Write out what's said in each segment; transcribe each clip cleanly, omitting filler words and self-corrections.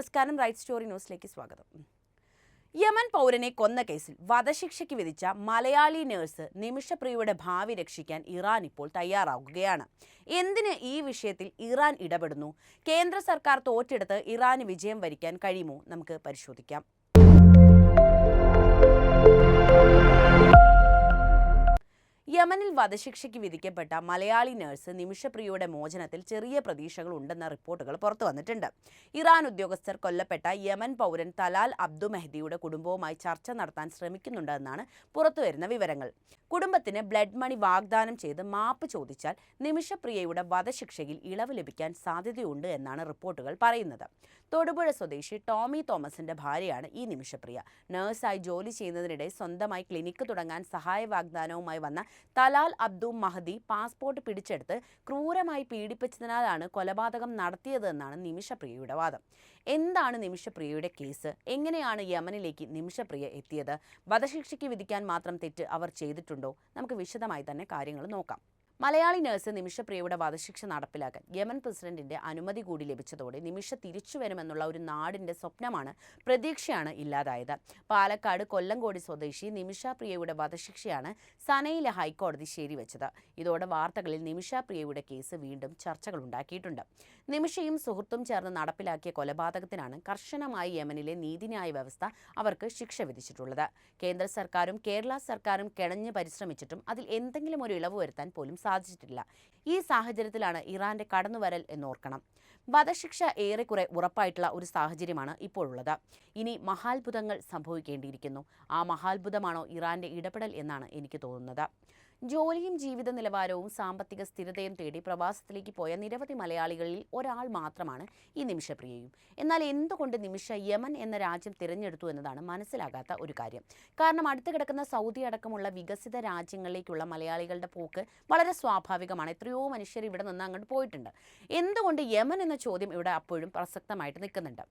നമസ്കാരം, right story ന്യൂസിലേക്ക് സ്വാഗതം. യമൻ പൗരനെ കൊന്ന കേസിൽ വധശിക്ഷയ്ക്ക് വിധിച്ച മലയാളി നഴ്സ് നിമിഷപ്രിയയുടെ ഭാവി രക്ഷിക്കാൻ ഇറാൻ ഇപ്പോൾ തയ്യാറാകുകയാണ്. എന്തിന് ഈ വിഷയത്തിൽ ഇറാൻ ഇടപെടുന്നു? കേന്ദ്ര സർക്കാർ തോറ്റെടുത്ത് ഇറാന് വിജയം വരിക്കാൻ കഴിയുമോ? നമുക്ക് പരിശോധിക്കാം. യമനിൽ വധശിക്ഷയ്ക്ക് വിധിക്കപ്പെട്ട മലയാളി നഴ്സ് നിമിഷപ്രിയയുടെ മോചനത്തിൽ ചെറിയ പ്രതീക്ഷകൾ ഉണ്ടെന്ന റിപ്പോർട്ടുകൾ പുറത്തു വന്നിട്ടുണ്ട്. ഇറാൻ ഉദ്യോഗസ്ഥർ കൊല്ലപ്പെട്ട യമൻ പൗരൻ തലാൽ അബ്ദു മെഹ്ദിയുടെ കുടുംബവുമായി ചർച്ച നടത്താൻ ശ്രമിക്കുന്നുണ്ടെന്നാണ് പുറത്തുവരുന്ന വിവരങ്ങൾ. കുടുംബത്തിന് ബ്ലഡ് മണി വാഗ്ദാനം ചെയ്ത് മാപ്പ് ചോദിച്ചാൽ നിമിഷപ്രിയയുടെ വധശിക്ഷയിൽ ഇളവ് ലഭിക്കാൻ സാധ്യതയുണ്ട് എന്നാണ് റിപ്പോർട്ടുകൾ പറയുന്നത്. തൊടുപുഴ സ്വദേശി ടോമി തോമസിന്റെ ഭാര്യയാണ് ഈ നിമിഷപ്രിയ. നഴ്സായി ജോലി ചെയ്യുന്നതിനിടെ സ്വന്തമായി ക്ലിനിക്ക് തുടങ്ങാൻ സഹായ വാഗ്ദാനവുമായി വന്ന തലാൽ അബ്ദു മഹദി പാസ്പോർട്ട് പിടിച്ചെടുത്ത് ക്രൂരമായി പീഡിപ്പിച്ചതിനാലാണ് കൊലപാതകം നടത്തിയതെന്നാണ് നിമിഷപ്രിയയുടെ വാദം. എന്താണ് നിമിഷപ്രിയയുടെ കേസ്? എങ്ങനെയാണ് യമനിലേക്ക് നിമിഷപ്രിയ എത്തിയത്? വധശിക്ഷയ്ക്ക് വിധിക്കാൻ മാത്രം തെറ്റ് അവർ ചെയ്തിട്ടുണ്ടോ? നമുക്ക് വിശദമായി തന്നെ കാര്യങ്ങൾ നോക്കാം. മലയാളി നഴ്സ് നിമിഷപ്രിയയുടെ വധശിക്ഷ നടപ്പിലാക്കാൻ യമൻ പ്രസിഡന്റിന്റെ അനുമതി കൂടി ലഭിച്ചതോടെ നിമിഷ തിരിച്ചു വരുമെന്നുള്ള ഒരു നാടിന്റെ സ്വപ്നമാണ്, പ്രതീക്ഷയാണ് ഇല്ലാതായത്. പാലക്കാട് കൊല്ലങ്കോടി സ്വദേശി നിമിഷപ്രിയയുടെ വധശിക്ഷയാണ് സനയിലെ ഹൈക്കോടതി ശരിവെച്ചത്. ഇതോടെ വാർത്തകളിൽ നിമിഷപ്രിയയുടെ കേസ് വീണ്ടും ചർച്ചകളുണ്ടാക്കിയിട്ടുണ്ട്. നിമിഷയും സുഹൃത്തും ചേർന്ന് നടപ്പിലാക്കിയ കൊലപാതകത്തിനാണ് കർശനമായി യമനിലെ നീതിന്യായ വ്യവസ്ഥ അവർക്ക് ശിക്ഷ വിധിച്ചിട്ടുള്ളത്. കേന്ദ്ര സർക്കാരും കേരള സർക്കാരും കിണഞ്ഞ് പരിശ്രമിച്ചിട്ടും അതിൽ എന്തെങ്കിലും ഒരു ഇളവ് വരുത്താൻ പോലും സാധിച്ചിട്ടില്ല. ഈ സാഹചര്യത്തിലാണ് ഇറാന്റെ കടന്നുവരൽ എന്നോർക്കണം. വധശിക്ഷ ഏറെക്കുറെ ഉറപ്പായിട്ടുള്ള ഒരു സാഹചര്യമാണ് ഇപ്പോഴുള്ളത്. ഇനി മഹാത്ഭുതങ്ങൾ സംഭവിക്കേണ്ടിയിരിക്കുന്നു. ആ മഹാത്ഭുതമാണോ ഇറാന്റെ ഇടപെടൽ എന്നാണ് എനിക്ക് തോന്നുന്നത്. ജോലിയും ജീവിത നിലവാരവും സാമ്പത്തിക സ്ഥിരതയും തേടി പ്രവാസത്തിലേക്ക് പോയ നിരവധി മലയാളികളിൽ ഒരാൾ മാത്രമാണ് ഈ നിമിഷപ്രിയയും. എന്നാൽ എന്തുകൊണ്ട് നിമിഷ യമൻ എന്ന രാജ്യം തിരഞ്ഞെടുത്തു എന്നതാണ് മനസ്സിലാകാത്ത ഒരു കാര്യം. കാരണം അടുത്ത് കിടക്കുന്ന സൗദി അടക്കമുള്ള വികസിത രാജ്യങ്ങളിലേക്കുള്ള മലയാളികളുടെ പോക്ക് വളരെ സ്വാഭാവികമാണ്. എത്രയോ മനുഷ്യർ ഇവിടെ നിന്ന് അങ്ങോട്ട് പോയിട്ടുണ്ട്. എന്തുകൊണ്ട് യമൻ എന്ന ചോദ്യം ഇവിടെ അപ്പോഴും പ്രസക്തമായിട്ട് നിൽക്കുന്നുണ്ട്.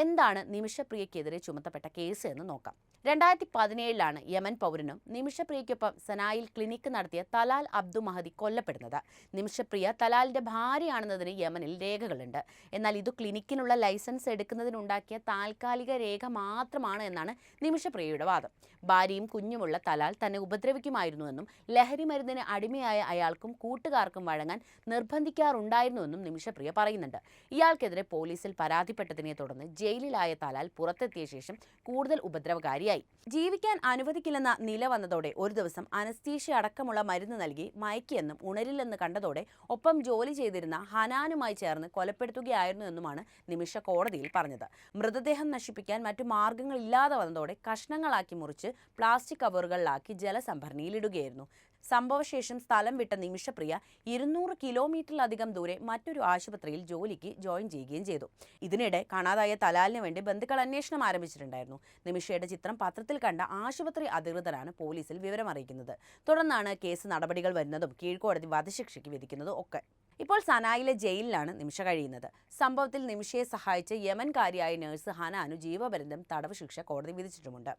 എന്താണ് നിമിഷപ്രിയക്കെതിരെ ചുമത്തപ്പെട്ട കേസ് എന്ന് നോക്കാം. 2017 യമൻ പൗരനും നിമിഷപ്രിയയ്ക്കൊപ്പം സനായിൽ ക്ലിനിക്ക് നടത്തിയ തലാൽ അബ്ദു മഹദി കൊല്ലപ്പെടുന്നത്. നിമിഷപ്രിയ തലാലിന്റെ ഭാര്യയാണെന്നതിന് യമനിൽ രേഖകളുണ്ട്. എന്നാൽ ഇത് ക്ലിനിക്കിനുള്ള ലൈസൻസ് എടുക്കുന്നതിനുണ്ടാക്കിയ താൽക്കാലിക രേഖ മാത്രമാണ് എന്നാണ് നിമിഷപ്രിയയുടെ വാദം. ഭാര്യയും കുഞ്ഞുമുള്ള തലാൽ തന്നെ ഉപദ്രവിക്കുമായിരുന്നുവെന്നും ലഹരി മരുന്നിന് അടിമയായ അയാൾക്കും കൂട്ടുകാർക്കും വഴങ്ങാൻ നിർബന്ധിക്കാറുണ്ടായിരുന്നുവെന്നും നിമിഷപ്രിയ പറയുന്നുണ്ട്. ഇയാൾക്കെതിരെ പോലീസിൽ പരാതിപ്പെട്ടതിനെ തുടർന്ന് ജയിലിലായ തലാൽ പുറത്തെത്തിയ ശേഷം കൂടുതൽ ഉപദ്രവകാരിയായി. ജീവിക്കാൻ അനുവദിക്കില്ലെന്ന നില വന്നതോടെ ഒരു ദിവസം അനസ്തീഷ്യ അടക്കമുള്ള മരുന്ന് നൽകി മയക്കിയെന്നും ഉണരില്ലെന്ന് കണ്ടതോടെ ഒപ്പം ജോലി ചെയ്തിരുന്ന ഹനാനുമായി ചേർന്ന് കൊലപ്പെടുത്തുകയായിരുന്നു എന്നുമാണ് നിമിഷ കോടതിയിൽ പറഞ്ഞത്. മൃതദേഹം നശിപ്പിക്കാൻ മറ്റു മാർഗങ്ങളില്ലാതെ വന്നതോടെ കഷ്ണങ്ങളാക്കി മുറിച്ച് പ്ലാസ്റ്റിക് കവറുകളിലാക്കി ജലസംഭരണിയിലിടുകയായിരുന്നു. സംഭവശേഷം സ്ഥലം വിട്ട നിമിഷപ്രിയ 200 കിലോമീറ്ററിലധികം ദൂരെ മറ്റൊരു ആശുപത്രിയിൽ ജോലിക്ക് ജോയിൻ ചെയ്യുകയും ചെയ്തു. ഇതിനിടെ കാണാതായ തലാലിന് വേണ്ടി ബന്ധുക്കൾ അന്വേഷണം ആരംഭിച്ചിട്ടുണ്ടായിരുന്നു. നിമിഷയുടെ ചിത്രം പത്രത്തിൽ കണ്ട ആശുപത്രി അധികൃതരാണ് പോലീസിൽ വിവരം അറിയിക്കുന്നത്. തുടർന്നാണ് കേസ് നടപടികൾ വരുന്നതും കീഴ്ക്കോടതി വധശിക്ഷയ്ക്ക് വിധിക്കുന്നതും ഒക്കെ. ഇപ്പോൾ സനായിലെ ജയിലിലാണ് നിമിഷ കഴിയുന്നത്. സംഭവത്തിൽ നിമിഷയെ സഹായിച്ച യമൻകാരിയായ നഴ്സ് ഹനാനു ജീവപര്യന്തം തടവ് ശിക്ഷ കോടതി വിധിച്ചിട്ടുമുണ്ട്.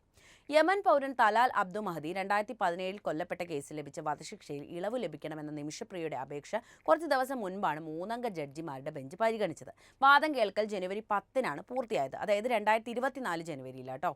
യമൻ പൗരൻ തലാൽ അബ്ദു മഹദി 2017 കൊല്ലപ്പെട്ട കേസിൽ ലഭിച്ച വധശിക്ഷയിൽ ഇളവ് ലഭിക്കണമെന്ന നിമിഷപ്രിയയുടെ അപേക്ഷ കുറച്ച് ദിവസം മുൻപാണ് 3 അംഗ ജഡ്ജിമാരുടെ ബെഞ്ച് പരിഗണിച്ചത്. വാദം കേൾക്കൽ ജനുവരി 10 പൂർത്തിയായത്. അതായത് 2024 ജനുവരിയിലാട്ടോ.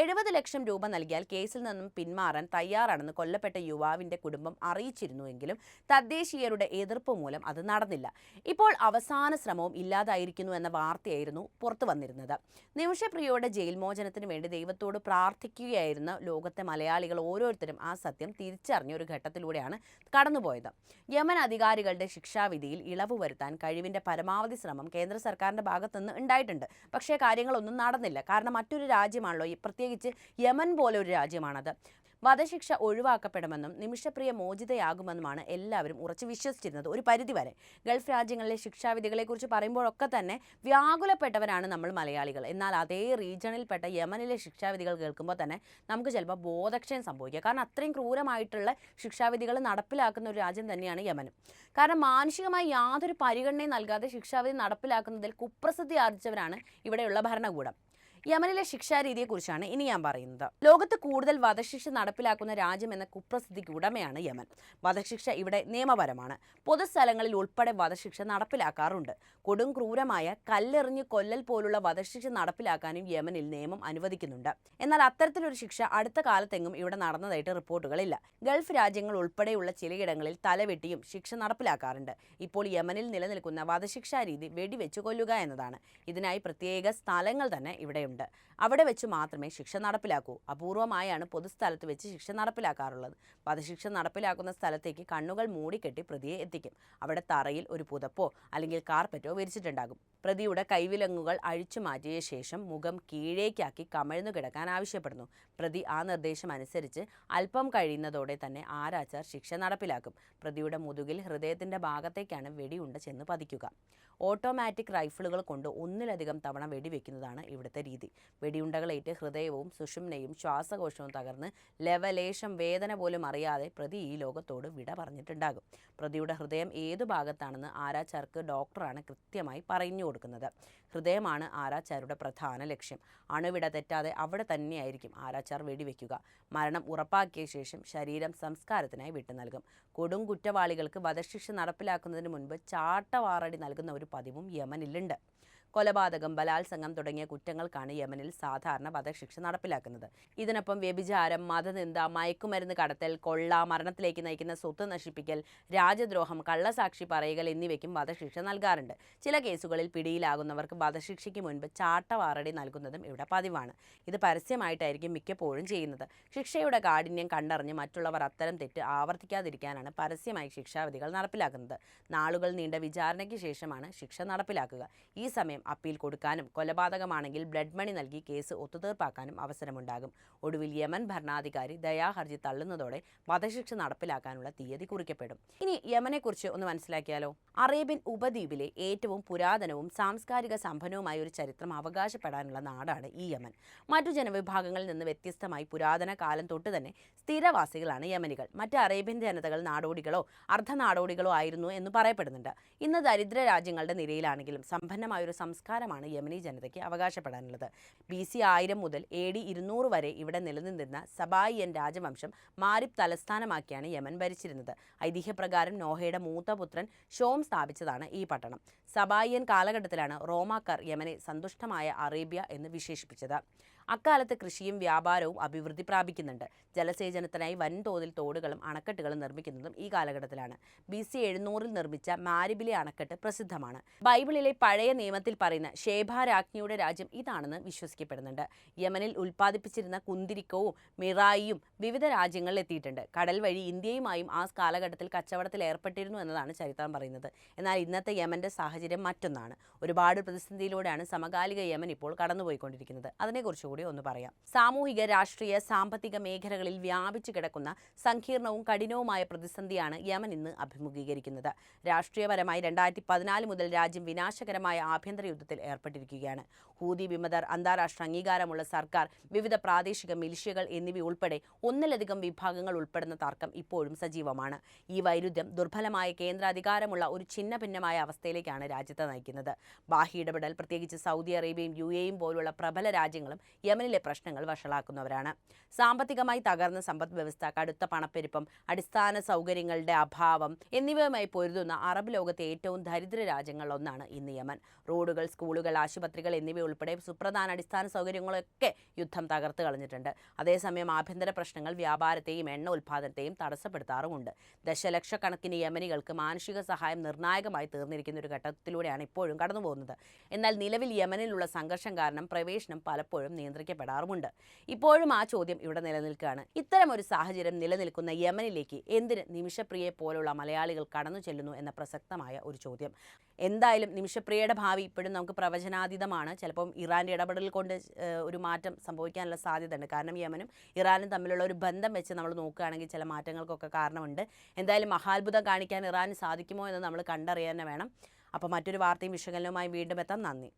70 ലക്ഷം രൂപ നൽകിയാൽ കേസിൽ നിന്നും പിന്മാറാൻ തയ്യാറാണെന്ന് കൊല്ലപ്പെട്ട യുവാവിന്റെ കുടുംബം അറിയിച്ചിരുന്നുവെങ്കിലും തദ്ദേശീയരുടെ എതിർപ്പ് മൂലം അത് നടന്നില്ല. ഇപ്പോൾ അവസാന ശ്രമവും ഇല്ലാതായിരിക്കുന്നു എന്ന വാർത്തയായിരുന്നു പുറത്തു വന്നിരുന്നത്. നിമിഷപ്രിയയുടെ ജയിൽ മോചനത്തിന് വേണ്ടി ദൈവത്തോട് പ്രാർത്ഥിക്കുകയായിരുന്ന ലോകത്തെ മലയാളികൾ ഓരോരുത്തരും ആ സത്യം തിരിച്ചറിഞ്ഞ ഒരു ഘട്ടത്തിലൂടെയാണ് കടന്നുപോയത്. യമൻ അധികാരികളുടെ ശിക്ഷാവിധിയിൽ ഇളവ് വരുത്താൻ കഴിവിന്റെ പരമാവധി ശ്രമം കേന്ദ്ര സർക്കാരിന്റെ ഭാഗത്തുനിന്ന് ഉണ്ടായിട്ടുണ്ട്. പക്ഷേ കാര്യങ്ങളൊന്നും നടന്നില്ല. കാരണം മറ്റൊരു രാജ്യമാണല്ലോ, പ്രത്യേകിച്ച് യമൻ പോലെ ഒരു രാജ്യമാണത്. വധശിക്ഷ ഒഴിവാക്കപ്പെടുമെന്നും നിമിഷപ്രിയ മോചിതയാകുമെന്നുമാണ് എല്ലാവരും ഉറച്ചു വിശ്വസിച്ചിരുന്നത് ഒരു പരിധിവരെ. ഗൾഫ് രാജ്യങ്ങളിലെ ശിക്ഷാവിധികളെക്കുറിച്ച് പറയുമ്പോഴൊക്കെ തന്നെ വ്യാകുലപ്പെട്ടവരാണ് നമ്മൾ മലയാളികൾ. എന്നാൽ അതേ റീജിയണിൽപ്പെട്ട യമനിലെ ശിക്ഷാവിധികൾ കേൾക്കുമ്പോൾ തന്നെ നമുക്ക് ചിലപ്പോൾ ബോധക്ഷയം സംഭവിക്കുക. കാരണം അത്രയും ക്രൂരമായിട്ടുള്ള ശിക്ഷാവിധികൾ നടപ്പിലാക്കുന്ന ഒരു രാജ്യം തന്നെയാണ് യമൻ. കാരണം മാനുഷികമായി യാതൊരു പരിഗണനയും നൽകാതെ ശിക്ഷാവിധി നടപ്പിലാക്കുന്നതിൽ കുപ്രസിദ്ധി ആർജിച്ചവരാണ് ഇവിടെയുള്ള ഭരണകൂടം. യമനിലെ ശിക്ഷാരീതിയെക്കുറിച്ചാണ് ഇനി ഞാൻ പറയുന്നത്. ലോകത്ത് കൂടുതൽ വധശിക്ഷ നടപ്പിലാക്കുന്ന രാജ്യം എന്ന കുപ്രസിദ്ധിക്ക് ഉടമയാണ് യമൻ. വധശിക്ഷ ഇവിടെ നിയമപരമാണ്. പൊതുസ്ഥലങ്ങളിൽ ഉൾപ്പെടെ വധശിക്ഷ നടപ്പിലാക്കാറുണ്ട്. കൊടും ക്രൂരമായ കല്ലെറിഞ്ഞ് കൊല്ലൽ പോലുള്ള വധശിക്ഷ നടപ്പിലാക്കാനും യമനിൽ നിയമം അനുവദിക്കുന്നുണ്ട്. എന്നാൽ അത്തരത്തിലൊരു ശിക്ഷ അടുത്ത കാലത്തെങ്ങും ഇവിടെ നടന്നതായിട്ട് റിപ്പോർട്ടുകളില്ല. ഗൾഫ് രാജ്യങ്ങൾ ഉൾപ്പെടെയുള്ള ചിലയിടങ്ങളിൽ തലവെട്ടിയും ശിക്ഷ നടപ്പിലാക്കാറുണ്ട്. ഇപ്പോൾ യമനിൽ നിലനിൽക്കുന്ന വധശിക്ഷാ രീതി വെടിവെച്ച് കൊല്ലുക എന്നതാണ്. ഇതിനായി പ്രത്യേക സ്ഥലങ്ങൾ തന്നെ ഇവിടെയുണ്ട്. അവിടെ വെച്ച് മാത്രമേ ശിക്ഷ നടപ്പിലാക്കൂ. അപൂർവമായാണ് പൊതുസ്ഥലത്ത് വെച്ച് ശിക്ഷ നടപ്പിലാക്കാറുള്ളത്. വധശിക്ഷ നടപ്പിലാക്കുന്ന സ്ഥലത്തേക്ക് കണ്ണുകൾ മൂടിക്കെട്ടി പ്രതിയെ എത്തിക്കും. അവിടെ തറയിൽ ഒരു പുതപ്പോ അല്ലെങ്കിൽ കാർപ്പറ്റോ വിരിച്ചിട്ടുണ്ടാകും. പ്രതിയുടെ കൈവിലങ്ങുകൾ അഴിച്ചു മാറ്റിയ ശേഷം മുഖം കീഴേക്കാക്കി കമഴ്ന്നു കിടക്കാൻ ആവശ്യപ്പെടുന്നു. പ്രതി ആ നിർദ്ദേശം അനുസരിച്ച് അല്പം കഴിയുന്നതോടെ തന്നെ ആരാച്ചാർ ശിക്ഷ നടപ്പിലാക്കും. പ്രതിയുടെ മുതുകിൽ ഹൃദയത്തിന്റെ ഭാഗത്തേക്കാണ് വെടിയുണ്ട ചെന്ന് പതിക്കുക. ഓട്ടോമാറ്റിക് റൈഫിളുകൾ കൊണ്ട് ഒന്നിലധികം തവണ വെടിവെക്കുന്നതാണ് ഇവിടുത്തെ രീതി. വെടിയുണ്ടകളേറ്റ് ഹൃദയവും സുഷുമ്നയും ശ്വാസകോശവും തകർന്ന് ലവലേശം വേദന പോലും അറിയാതെ പ്രതി ഈ ലോകത്തോട് വിട പറഞ്ഞിട്ടുണ്ടാകും. പ്രതിയുടെ ഹൃദയം ഏതു ഭാഗത്താണെന്ന് ആരാച്ചാർക്ക് ഡോക്ടറാണ് കൃത്യമായി പറഞ്ഞു കൊടുക്കുന്നത്. ഹൃദയമാണ് ആരാച്ചാരുടെ പ്രധാന ലക്ഷ്യം. അണുവിട തെറ്റാതെ അവിടെ തന്നെയായിരിക്കും ആരാച്ചാർ വെടിവെക്കുക. മരണം ഉറപ്പാക്കിയ ശേഷം ശരീരം സംസ്കാരത്തിനായി വിട്ടു നൽകും. കൊടും കുറ്റവാളികൾക്ക് വധശിക്ഷ നടപ്പിലാക്കുന്നതിന് മുൻപ് ചാട്ടവാറടി നൽകുന്ന ഒരു പതിവും യമനിലുണ്ട്. കൊലപാതകം, ബലാത്സംഗം തുടങ്ങിയ കുറ്റങ്ങൾക്കാണ് യമനിൽ സാധാരണ വധശിക്ഷ നടപ്പിലാക്കുന്നത്. ഇതിനൊപ്പം വ്യഭിചാരം, മതനിന്ദ, മയക്കുമരുന്ന് കടത്തൽ, കൊള്ള, മരണത്തിലേക്ക് നയിക്കുന്ന സ്വത്ത് നശിപ്പിക്കൽ, രാജ്യദ്രോഹം, കള്ളസാക്ഷി പറയൽ എന്നിവയ്ക്കും വധശിക്ഷ നൽകാറുണ്ട്. ചില കേസുകളിൽ പിടിയിലാകുന്നവർക്ക് വധശിക്ഷയ്ക്ക് മുൻപ് ചാട്ടവാറടി നൽകുന്നതും ഇവിടെ പതിവാണ്. ഇത് പരസ്യമായിട്ടായിരിക്കും മിക്കപ്പോഴും ചെയ്യുന്നത്. ശിക്ഷയുടെ കാഠിന്യം കണ്ടറിഞ്ഞ് മറ്റുള്ളവർ അത്തരം തെറ്റ് ആവർത്തിക്കാതിരിക്കാനാണ് പരസ്യമായി ശിക്ഷാവിധികൾ നടപ്പിലാക്കുന്നത്. നാളുകൾ നീണ്ട വിചാരണയ്ക്ക് ശേഷമാണ് ശിക്ഷ നടപ്പിലാക്കുക. ഈ സമയം അപ്പീൽ കൊടുക്കാനും കൊലപാതകമാണെങ്കിൽ ബ്ലഡ് മണി നൽകി കേസ് ഒത്തുതീർപ്പാക്കാനും അവസരമുണ്ടാകും. ഒടുവിൽ യമൻ ഭരണാധികാരി ദയാഹർജി തള്ളുന്നതോടെ വധശിക്ഷ നടപ്പിലാക്കാനുള്ള തീയതി കുറിക്കപ്പെടും. ഇനി യമനെക്കുറിച്ച് ഒന്ന് മനസ്സിലാക്കിയാലോ? അറേബ്യൻ ഉപദ്വീപിലെ ഏറ്റവും പുരാതനവും സാംസ്കാരിക സമ്പന്നവുമായ ഒരു ചരിത്രം അവകാശപ്പെടാനുള്ള നാടാണ് ഈ യമൻ. മറ്റു ജനവിഭാഗങ്ങളിൽ നിന്ന് വ്യത്യസ്തമായി പുരാതന കാലം തൊട്ട് തന്നെ സ്ഥിരവാസികളാണ് യമനികൾ. മറ്റ് അറേബ്യൻ ജനതകൾ നാടോടികളോ അർദ്ധനാടോടികളോ ആയിരുന്നു എന്ന് പറയപ്പെടുന്നുണ്ട്. ഇന്ന് ദരിദ്ര രാജ്യങ്ങളുടെ നിരയിലാണെങ്കിലും സമ്പന്നമായൊരു സംസ്കാരമാണ് യമനി ജനതയ്ക്ക് അവകാശപ്പെടാനുള്ളത്. BC 1000 മുതൽ AD 200 വരെ ഇവിടെ നിലനിന്നിരുന്ന സബായിയൻ രാജവംശം മാരിബ് തലസ്ഥാനമാക്കിയാണ് യമൻ ഭരിച്ചിരുന്നത്. ഐതിഹ്യപ്രകാരം നോഹയുടെ മൂത്ത പുത്രൻ ഷോം സ്ഥാപിച്ചതാണ് ഈ പട്ടണം. സബായിയൻ കാലഘട്ടത്തിലാണ് റോമാക്കാർ യമനെ സന്തുഷ്ടമായ അറേബ്യ എന്ന് വിശേഷിപ്പിച്ചത്. അക്കാലത്ത് കൃഷിയും വ്യാപാരവും അഭിവൃദ്ധി പ്രാപിക്കുന്നുണ്ട്. ജലസേചനത്തിനായി വൻതോതിൽ തോടുകളും അണക്കെട്ടുകളും നിർമ്മിക്കുന്നതും ഈ കാലഘട്ടത്തിലാണ്. BC 700 നിർമ്മിച്ച മാരിബിലെ അണക്കെട്ട് പ്രസിദ്ധമാണ്. ബൈബിളിലെ പഴയ നിയമത്തിൽ പറയുന്ന ഷേബ രാജ്ഞിയുടെ രാജ്യം ഇതാണെന്ന് വിശ്വസിക്കപ്പെടുന്നുണ്ട്. യമനിൽ ഉൽപ്പാദിപ്പിച്ചിരുന്ന കുന്തിരിക്കവും മിറായിയും വിവിധ രാജ്യങ്ങളിൽ എത്തിയിട്ടുണ്ട്. കടൽ വഴി ഇന്ത്യയുമായും ആ കാലഘട്ടത്തിൽ കച്ചവടത്തിൽ ഏർപ്പെട്ടിരുന്നു എന്നതാണ് ചരിത്രം പറയുന്നത്. എന്നാൽ ഇന്നത്തെ യമന്റെ സാഹചര്യം മറ്റൊന്നാണ്. ഒരുപാട് പ്രതിസന്ധിയിലൂടെയാണ് സമകാലിക യമൻ ഇപ്പോൾ കടന്നുപോയിക്കൊണ്ടിരിക്കുന്നത്. അതിനെക്കുറിച്ച് ഒന്ന് പറയാം. സാമൂഹിക, രാഷ്ട്രീയ, സാമ്പത്തിക മേഖലകളിൽ വ്യാപിച്ചു കിടക്കുന്ന സങ്കീർണവും കഠിനവുമായ പ്രതിസന്ധിയാണ് യമൻ ഇന്ന് അഭിമുഖീകരിക്കുന്നത്. രാഷ്ട്രീയപരമായി 2014 മുതൽ രാജ്യം വിനാശകരമായ ആഭ്യന്തര യുദ്ധത്തിൽ ഏർപ്പെട്ടിരിക്കുകയാണ്. ഹൂതി വിമതർ, അന്താരാഷ്ട്ര അംഗീകാരമുള്ള സർക്കാർ, വിവിധ പ്രാദേശിക മിലിഷ്യകൾ എന്നിവ ഉൾപ്പെടെ ഒന്നിലധികം വിഭാഗങ്ങൾ ഉൾപ്പെടുന്ന തർക്കം ഇപ്പോഴും സജീവമാണ്. ഈ വൈരുദ്ധ്യം ദുർബലമായ കേന്ദ്രാധികാരമുള്ള ഒരു ഛിന്ന ഭിന്നമായ അവസ്ഥയിലേക്കാണ് രാജ്യത്തെ നയിക്കുന്നത്. ബാഹ്യ ഇടപെടൽ, പ്രത്യേകിച്ച് സൗദി അറേബ്യയും UAEയും പോലുള്ള പ്രബല രാജ്യങ്ങളും യമനിലെ പ്രശ്നങ്ങൾ വഷളാക്കുന്നവരാണ്. സാമ്പത്തികമായി തകർന്ന സമ്പദ് വ്യവസ്ഥ, കടുത്ത പണപ്പെരുപ്പം, അടിസ്ഥാന സൗകര്യങ്ങളുടെ അഭാവം എന്നിവയുമായി പൊരുതുന്ന അറബ് ലോകത്തെ ഏറ്റവും ദരിദ്ര രാജ്യങ്ങളിലൊന്നാണ് ഇന്ന് യമൻ. റോഡുകൾ, സ്കൂളുകൾ, ആശുപത്രികൾ എന്നിവ ഉൾപ്പെടെ സുപ്രധാന അടിസ്ഥാന സൗകര്യങ്ങളൊക്കെ യുദ്ധം തകർത്ത് കളഞ്ഞിട്ടുണ്ട്. അതേസമയം ആഭ്യന്തര പ്രശ്നങ്ങൾ വ്യാപാരത്തെയും എണ്ണ ഉൽപ്പാദനത്തെയും തടസ്സപ്പെടുത്താറുമുണ്ട്. ദശലക്ഷക്കണക്കിന് യമനികൾക്ക് മാനുഷിക സഹായം നിർണായകമായി തീർന്നിരിക്കുന്ന ഒരു ഘട്ടത്തിലൂടെയാണ് ഇപ്പോഴും കടന്നുപോകുന്നത്. എന്നാൽ നിലവിൽ യമനിലുള്ള സംഘർഷം കാരണം പ്രവേശനം പലപ്പോഴും നിയന്ത്രിക്കപ്പെടാറുമുണ്ട്. ഇപ്പോഴും ആ ചോദ്യം ഇവിടെ നിലനിൽക്കുകയാണ്. ഇത്തരമൊരു സാഹചര്യം നിലനിൽക്കുന്ന യമനിലേക്ക് എന്തിന് നിമിഷപ്രിയയെ പോലുള്ള മലയാളികൾ കടന്നു ചെല്ലുന്നു എന്ന പ്രസക്തമായ ഒരു ചോദ്യം. എന്തായാലും നിമിഷപ്രിയയുടെ ഭാവി ഇപ്പോഴും നമുക്ക് പ്രവചനാതീതമാണ്. ചിലപ്പം ഇറാൻ്റെ ഇടപെടൽ കൊണ്ട് ഒരു മാറ്റം സംഭവിക്കാനുള്ള സാധ്യതയുണ്ട്. കാരണം യമനും ഇറാനും തമ്മിലുള്ള ഒരു ബന്ധം വെച്ച് നമ്മൾ നോക്കുകയാണെങ്കിൽ ചില മാറ്റങ്ങൾക്കൊക്കെ കാരണമുണ്ട്. എന്തായാലും മഹാത്ഭുതം കാണിക്കാൻ ഇറാന് സാധിക്കുമോ എന്ന് നമ്മൾ കണ്ടറിയാൻ വേണം. അപ്പോൾ മറ്റൊരു വാർത്തയും വിശകലനവുമായി വീണ്ടും എത്താം. നന്ദി.